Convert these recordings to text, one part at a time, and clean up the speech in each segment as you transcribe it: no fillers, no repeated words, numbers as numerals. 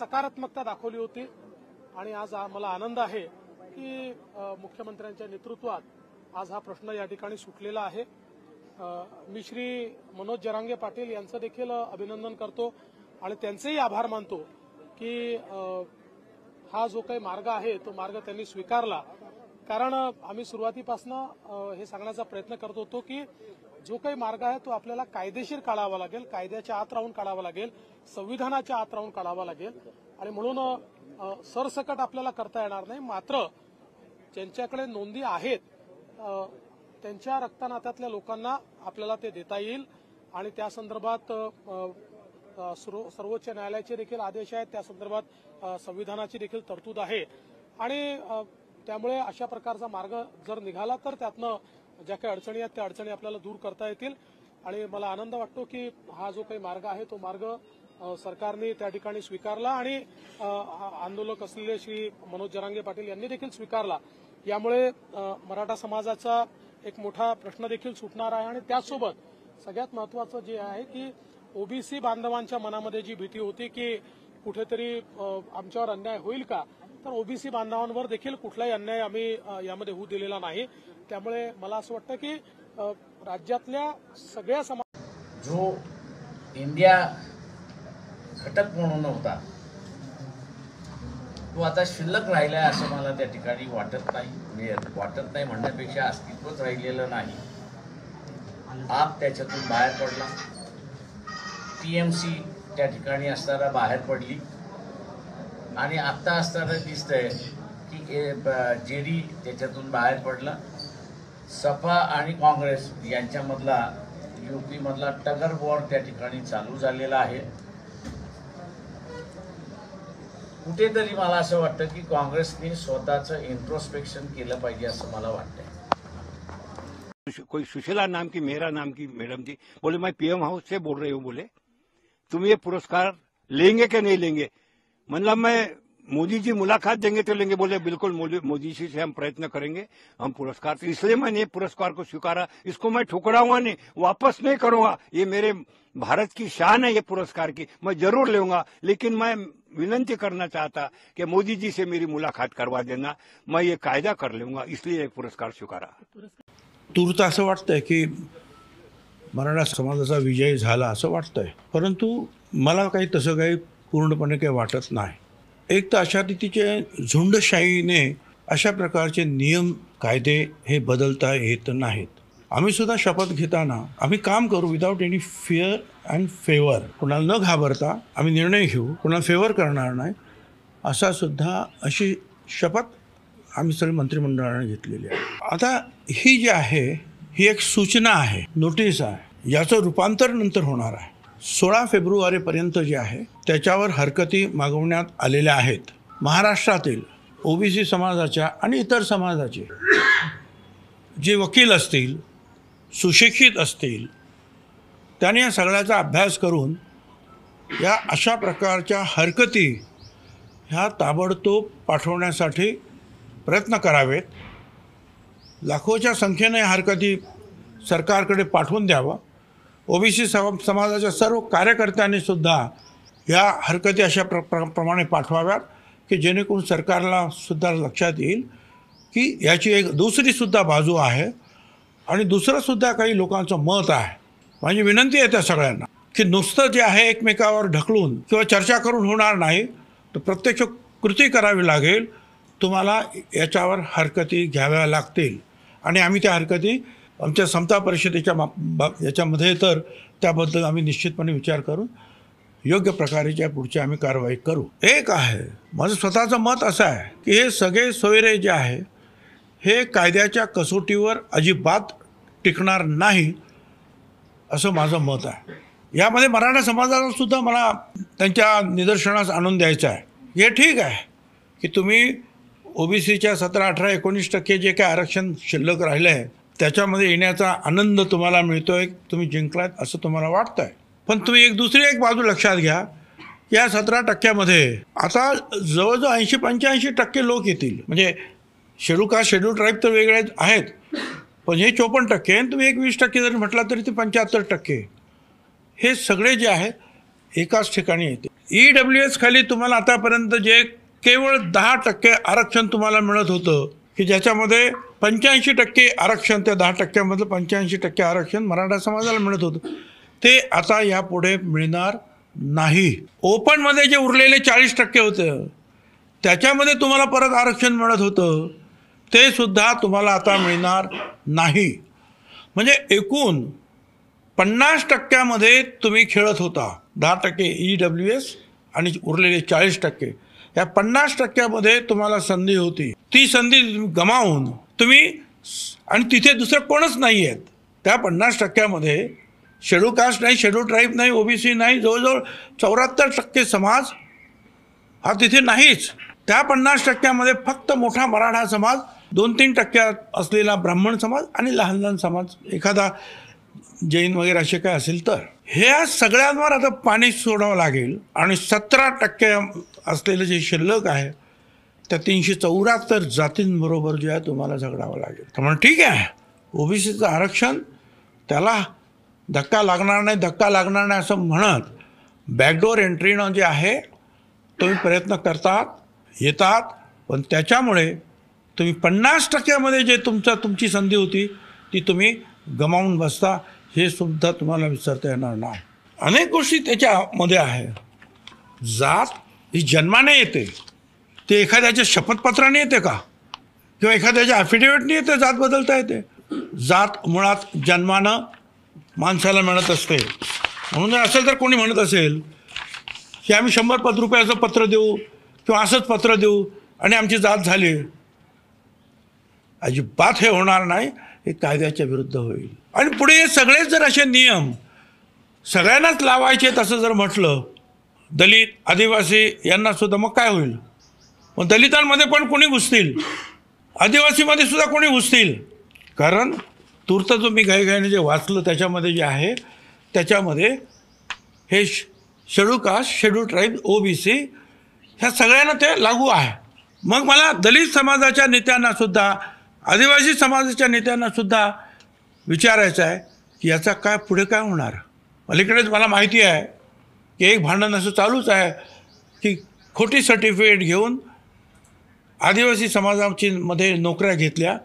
सकारात्मकता दाखवली होती आणि आज मला आनंद आहे की मुख्यमंत्र्यांच्या नेतृत्वात आज हा प्रश्न या ठिकाणी सुटलेला आहे। मी श्री मनोज जरांगे पाटील यांचं देखील अभिनंदन करतो आणि त्यांचेही आभार मानतो की हा जो काही मार्ग आहे तो मार्ग त्यांनी स्वीकारला। कारण आम्ही सुरुवातीपासून हे सांगण्याचा प्रयत्न करत होतो की जो काही मार्ग आहे तो आपल्याला कायदेशीर काढावा लागेल, कायद्याच्या आत राहून काढावा लागेल, संविधानाच्या आत राहून काढावा लागेल आणि म्हणून सरसकट आपल्याला करता येणार नाही। मात्र ज्यांच्याकडे नोंदी आहेत त्यांच्या रक्तनात्यातल्या लोकांना आपल्याला ते देता येईल आणि त्या संदर्भात सर्वोच्च न्यायालयाचे देखील आदेश आहेत, त्या संदर्भात संविधानाची देखील तरतूद आहे आणि त्यामुळे अशा प्रकारचा मार्ग जर निघाला तर त्यातनं ज्या काही अडचणी आहेत त्या अडचणी आपल्याला दूर करता येतील आणि मला आनंद वाटतो की हा जो काही मार्ग आहे तो मार्ग सरकारने त्या ठिकाणी स्वीकारला आणि आंदोलक असलेले श्री मनोज जरांगे पाटील यांनी देखील स्वीकारला। यामुळे मराठा समाजाचा एक मोठा प्रश्न देखील सुटणार आहे आणि त्याचसोबत सगळ्यात महत्त्वाचं जे आहे की ओबीसी बांधवांच्या मनामध्ये जी भीती होती की कुठेतरी आमच्यावर अन्याय होईल का, तर ओबीसी बांधवांवर देखील कुठलाही अन्याय आम्ही यामध्ये होऊ दिलेला नाही। त्यामुळे मला असं वाटतं की राज्यातल्या सगळ्या समाज जो इंडिया घटक म्हणून होता तो आता शिल्लक राहिला आहे असं मला त्या ठिकाणी वाटत नाही म्हणण्यापेक्षा अस्तित्वच राहिलेलं नाही। आप त्याच्यातून बाहेर पडला, टीएमसी त्या ठिकाणी असताना बाहेर पडली आणि आता असताना दिसतंय की जेडी त्याच्यातून बाहेर पडला। सपा आणि काँग्रेस यांच्यामधला यूपी मधला टगर वॉर त्या ठिकाणी चालू झालेला आहे। कुठेतरी मला असं वाटतं की काँग्रेसने स्वतःचं इंट्रोस्पेक्शन केलं पाहिजे असं मला वाटतंय। कोई सुशीला नाम की मेरा नाम की मैडम थी, बोले मैं पीएम हाउस से बोल रही हूँ, बोले तुम ये पुरस्कार लेंगे कि नहीं लेंगे। मतलब मैं मोदी जी मुलाकात देंगे तो लेंगे, बोले बिल्कुल मोदी जी से हम प्रयत्न करेंगे, हम पुरस्कार, तो इसलिए मैंने पुरस्कार को स्वीकारा। इसको मैं ठुकराऊंगा नहीं, वापस नहीं करूंगा, ये मेरे भारत की शान है ये पुरस्कार की, मैं जरूर लूंगा। लेकिन मैं विनंती करना चाहता कि मोदी जी से मेरी मुलाकात करवा देना, मैं ये कायदा कर लूंगा, इसलिए ये पुरस्कार स्वीकारा। तूर्त असं वाटतंय की मराठा समाजाचा विजय झाला असं वाटतंय, परंतु मला काही तसं काही पूर्णपणे काही वाटत नाही। एक तर अशा रीतीचे झुंडशाहीने अशा प्रकारचे नियम कायदे हे बदलता येत नाहीत। आम्ही सुद्धा शपथ घेताना आम्ही काम करू without any fear and favour, कोणाला न घाबरता आम्ही निर्णय घेऊ, कोणाला फेवर करणार नाही अशी शपथ आम्ही सगळे मंत्रिमंडळाने घेतलेली आहे। आता ही जी आहे ही एक सूचना आहे, नोटीस आहे, याचं रूपांतर नंतर होणार आहे। 16 फेब्रुवारीपर्यंत जे आहे त्याच्यावर हरकती मागवण्यात आलेल्या आहेत। महाराष्ट्रातील ओबीसी समाजाच्या आणि इतर समाजाचे जे वकील असतील, सुशिक्षित असतील, त्यांनी या सगळ्याचा अभ्यास करून या अशा प्रकारच्या हरकती ह्या ताबडतोब पाठवण्यासाठी प्रयत्न करावेत। लाखोच्या संख्येने हरकती सरकारकडे पाठवून द्यावं। ओबीसी समाजाच्या सर्व कार्यकर्त्यांनी सुद्धा या हरकती अशा प्रमाणे पाठवाव्यात की जेणेकरून सरकारला सुद्धा लक्षात येईल की याची एक दुसरीसुद्धा बाजू आहे आणि दुसरंसुद्धा काही लोकांचं मत आहे। माझी विनंती आहे त्या सगळ्यांना की नुसतं जे आहे एकमेकावर ढकलून किंवा चर्चा करून होणार नाही, तर प्रत्यक्ष कृती करावी लागेल। तुम्हाला याच्यावर हरकती घ्याव्या लागतील आणि आम्ही त्या हरकती आमच्या समता परिषदेच्या याच्यामध्ये तर त्याबद्दल आम्ही निश्चितपणे विचार करून योग्य प्रकारेच्या पुढची आम्ही कारवाई करू। एक आहे माझं स्वतःचं मत असं आहे की हे सगळे सोयरे जे आहे हे कायद्याच्या कसोटीवर अजिबात टिकणार नाही असं माझं मत आहे। यामध्ये मराठा समाजाला सुद्धा मला त्यांच्या निदर्शनास आणून द्यायचं आहे। हे ठीक आहे की तुम्ही ओबीसीच्या 17, 18, 19% जे काय आरक्षण शिल्लक राहिलं आहे त्याच्यामध्ये येण्याचा आनंद तुम्हाला मिळतोय, तुम्ही जिंकलात असं तुम्हाला वाटतंय, पण तुम्ही दुसरी एक बाजू लक्षात घ्या, या 17% आता जवळजवळ 80-85% लोक येतील। म्हणजे शेड्यूल कास्ट शेड्यूल ट्राईब तर वेगळे आहेत, पण हे 54% आणि तुम्ही 20% जरी म्हटला तरी ते 75% हे सगळे जे आहे एकाच ठिकाणी येते। EWS खाली तुम्हाला आतापर्यंत जे केवळ 10% आरक्षण तुम्हाला मिळत होतं, की ज्याच्यामध्ये 85% आरक्षण, त्या 10%मधलं 85% आरक्षण मराठा समाजाला मिळत होतं, ते आता यापुढे मिळणार नाही. ओपनमध्ये जे उरलेले 40% होतं त्याच्यामध्ये तुम्हाला परत आरक्षण मिळत होतं, ते सुद्धा तुम्हाला आता मिळणार नाही. म्हणजे एकूण 50%मध्ये तुम्ही खेळत होता. 10% EWS आणि उरलेले 40%, या 50%मध्ये तुम्हाला संधी होती. ती संधी गमावून तुम्ही, आणि तिथे दुसरं कोणच नाही आहेत त्या 50%मध्ये, शेड्यूल कास्ट नाही, शेड्यूल ट्राईब नाही, OBC नाही, जवळजवळ 74% समाज हा तिथे नाहीच. त्या 50%मध्ये फक्त मोठा मराठा समाज, 2-3% असलेला ब्राह्मण समाज आणि लहान लहान समाज, एखादा जैन वगैरे असे काय असेल तर, ह्या सगळ्यांवर आता पाणी सोडावं लागेल. आणि 17% असलेलं जे शिल्लक आहे त्या 374 जातींबरोबर जे आहे तुम्हाला झगडावं लागेल. त्यामुळे ठीक आहे, OBCचं आरक्षण त्याला धक्का लागणार नाही, धक्का लागणार नाही असं म्हणत बॅकडोर एंट्रीनं जे आहे तुम्ही प्रयत्न करतात, येतात, पण त्याच्यामुळे तुम्ही 50%मध्ये जे तुमची संधी होती ती तुम्ही गमावून बसता, हे सुद्धा तुम्हाला विसरता येणार नाही. अनेक गोष्टी त्याच्यामध्ये आहे. जात ही जन्माने येते, ते एखाद्याच्या शपथपत्राने येते का, किंवा एखाद्याच्या ॲफिडेविटने येते जात बदलता येते? जात मुळात जन्मानं माणसाला मिळत असते. म्हणून जर असेल तर कोणी म्हणत असेल की आम्ही 100 रुपयाचं पत्र देऊ किंवा असंच पत्र देऊ आणि आमची जात झाली, अजिबात हे होणार नाही. हे कायद्याच्या विरुद्ध होईल. आणि पुढे हे सगळेच जर असे नियम सगळ्यांनाच लावायचे तसं जर म्हटलं, दलित, आदिवासी यांना सुद्धा, मग काय होईल? मग दलितांमध्ये पण कोणी घुसतील, आदिवासीमध्ये सुद्धा कोणी घुसतील. कारण तूर्त जो मी घाईघाईने जे वाचलं त्याच्यामध्ये जे आहे त्याच्यामध्ये हे schedule caste, schedule tribe, OBC ह्या सगळ्यांना ते लागू आहे. मग मला दलित समाजाच्या नेत्यांनासुद्धा, आदिवासी समाजाच्या नेत्यांनासुद्धा विचारायचं आहे की याचा काय पुढे काय होणार. अलीकडेच मला माहिती आहे की एक भांडण असं चालूच आहे की खोटी सर्टिफिकेट घेऊन आदिवासी समाजाची मध्ये नोकऱ्या घेतल्या.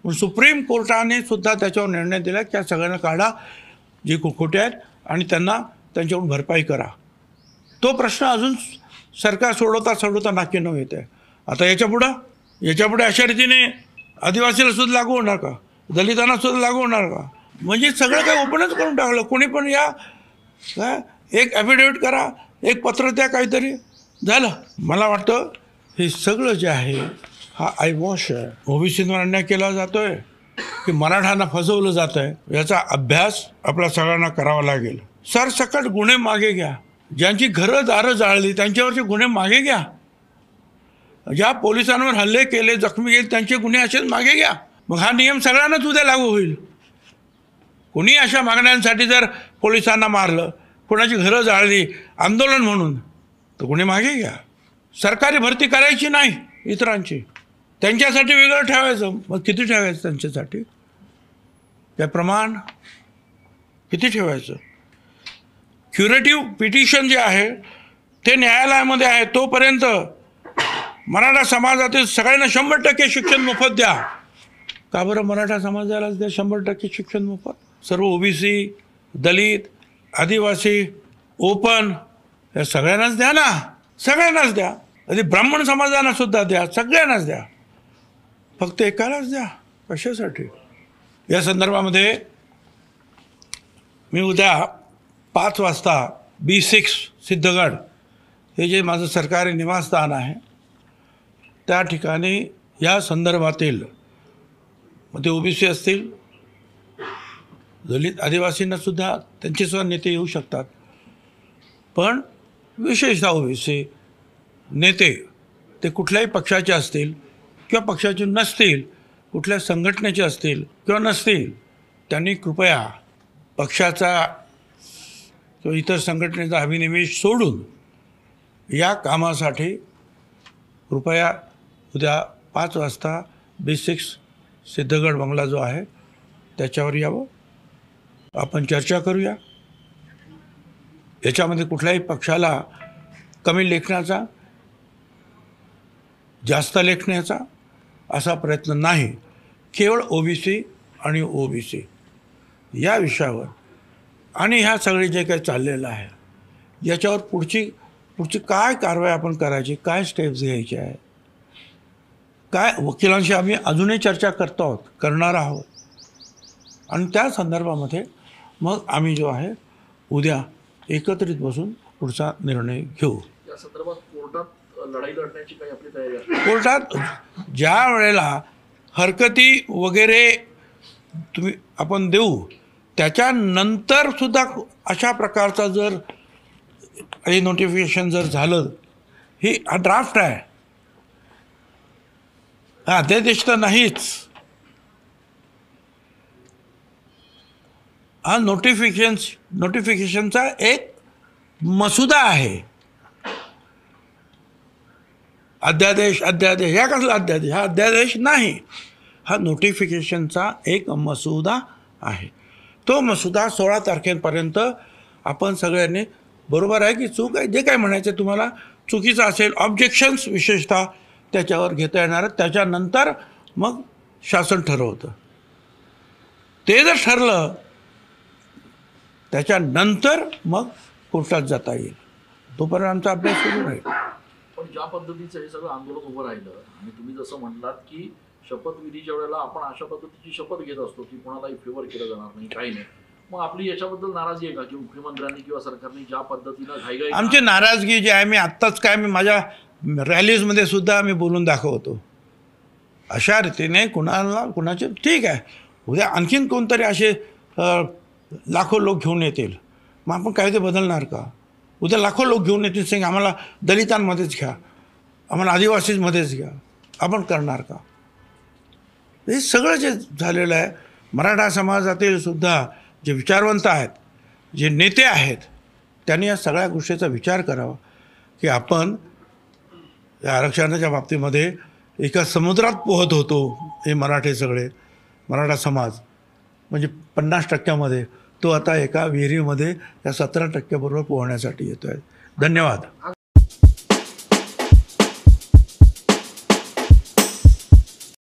सुप्रीम कोर्टाने सुद्धा त्याच्यावर निर्णय दिला की या सगळ्यांना काढा जे खोटे आहेत आणि त्यांना त्यांच्याकडून भरपाई करा. तो प्रश्न अजून सरकार सोडवता नाकीनऊ येत आहे. आता याच्यापुढे अशा रीतीने आदिवासीला सुद्धा लागू होणार का, दलितांना सुद्धा लागू होणार का? म्हणजे सगळं काही ओपनच करून टाकलं. कोणी पण या, काय एक ॲफिडेविट करा, एक पत्र द्या, काहीतरी झालं. मला वाटतं हे सगळं जे आहे हा आयवॉश आहे. OBCवर अन्याय केला जातोय की मराठ्यांना फसवलं जात आहे, याचा अभ्यास आपल्या सगळ्यांना करावा लागेल. सरसकट गुन्हे मागे घ्या. ज्यांची घरं दारं जाळली त्यांच्यावरचे गुन्हे मागे घ्या. ज्या पोलिसांवर हल्ले केले, जखमी केले, त्यांचे गुन्हे असेच मागे घ्या. मग हा नियम सगळ्यांनाच उद्या लागू होईल. कोणी अशा मागण्यांसाठी जर पोलिसांना मारलं, कोणाची घरं जाळली आंदोलन म्हणून, तर गुन्हे मागे घ्या. सरकारी भरती करायची नाही इतरांची, त्यांच्यासाठी वेगळं ठेवायचं. मग किती ठेवायचं त्यांच्यासाठी? त्या प्रमाण किती ठेवायचं? क्युरेटिव्ह पिटिशन जे आहे ते न्यायालयामध्ये आहे. तोपर्यंत मराठा समाजातील सगळ्यांना 100% शिक्षण मोफत द्या. का बरं मराठा समाजालाच द्या 100% शिक्षण मोफत? सर्व OBC, दलित, आदिवासी, ओपन या सगळ्यांनाच द्या ना, सगळ्यांनाच द्या. आधी ब्राह्मण समाजांना सुद्धा द्या, सगळ्यांनाच द्या. फक्त एकालाच द्या कशासाठी? या संदर्भामध्ये मी उद्या 5 वाजता B6 सिद्धगड हे जे माझं सरकारी निवासस्थान आहे त्या ठिकाणी या संदर्भातील, मग ते OBC असतील, दलित, आदिवासींनासुद्धा त्यांचेसुद्धा नेते येऊ शकतात. पण विशेषतः OBC नेते ते कुठल्याही पक्षाचे असतील किंवा पक्षाचे नसतील, कुठल्या संघटनेचे असतील किंवा नसतील, त्यांनी कृपया पक्षाचा किंवा इतर संघटनेचा अभिनिवेश सोडून या कामासाठी कृपया उद्या 5 वाजता B6 सिद्धगड बंगला जो आहे त्याच्यावर यावं. आपण चर्चा करूया. याच्यामध्ये कुठल्याही पक्षाला कमी लेखण्याचा, जास्त लेखण्याचा असा प्रयत्न नाही. केवळ ओबीसी आणि ओबीसी या विषयावर आणि ह्या सगळे जे काही चाललेलं आहे याच्यावर पुढची काय कारवाई आपण करायची, काय स्टेप्स घ्यायचे आहे, काय वकिलांशी आम्ही अजूनही चर्चा करणार आहोत आणि त्या संदर्भामध्ये मग आम्ही जो आहे उद्या एकत्रित बसून पुढचा निर्णय घेऊ. या संदर्भात कोर्टात लढाई लढण्याची काही आपली तयारी आहे? कोर्टात ज्या वेळेला हरकती वगैरे आपण देऊ त्याच्यानंतर सुद्धा अशा प्रकारचा जर हे नोटिफिकेशन जर झालं, हा ड्राफ्ट आहे, हा अध्यादेश तर नाहीच, हा नोटिफिकेशनचा एक मसुदा आहे. अध्यादेश ह्या कसला अध्यादेश? हा अध्यादेश नाही, हा नोटिफिकेशनचा एक मसुदा आहे. तो मसुदा 16 तारखेपर्यंत आपण सगळ्यांनी, बरोबर आहे की चूक आहे, जे काय म्हणायचं तुम्हाला चुकीचं असेल, ऑब्जेक्शन्स विशेषतः त्याच्यावर घेता येणार. त्याच्यानंतर मग शासन ठरवतं. ते जर ठरलं त्याच्यानंतर मग कोर्टात जाता येईल. तोपर्यंत आमचा अभ्यास सुरू राहील. पण ज्या पद्धतीचं हे सगळं आंदोलन उभं राहिलं आणि तुम्ही जसं म्हणलात की शपथविधीच्या वेळेला आपण अशा पद्धतीची शपथ घेत असतो की कोणालाही फेवर केलं जाणार नाही, काही नाही, मग आपली याच्याबद्दल नाराजी आहे का की मुख्यमंत्र्यांनी किंवा सरकारने ज्या पद्धतीनं घाईघाई? आमची नाराजगी जी आहे, मी आत्ताच काय मी माझ्या रॅलीजमध्ये सुद्धा मी बोलून दाखवतो. अशा रीतीने कुणाचे ठीक आहे, उद्या आणखीन कोणतरी असे लाखो लोक घेऊन येतील, मग आपण कायदे बदलणार का? उद्या लाखो लोक घेऊन येतील, सांग आम्हाला दलितांमध्येच घ्या, आम्हाला आदिवासीमध्येच घ्या, आपण करणार का? हे सगळं जे झालेलं आहे, मराठा समाजातील सुद्धा जे विचारवंत आहेत, जे नेते आहेत, त्यांनी या सगळ्या गोष्टीचा विचार करावा की आपण या आरक्षणाच्या बाबतीमध्ये एका समुद्रात पोहत होतो. हे मराठा समाज म्हणजे 50% तो आता एका विहिरीमध्ये या 17% बरोबर पोहण्यासाठी येतो आहे. धन्यवाद.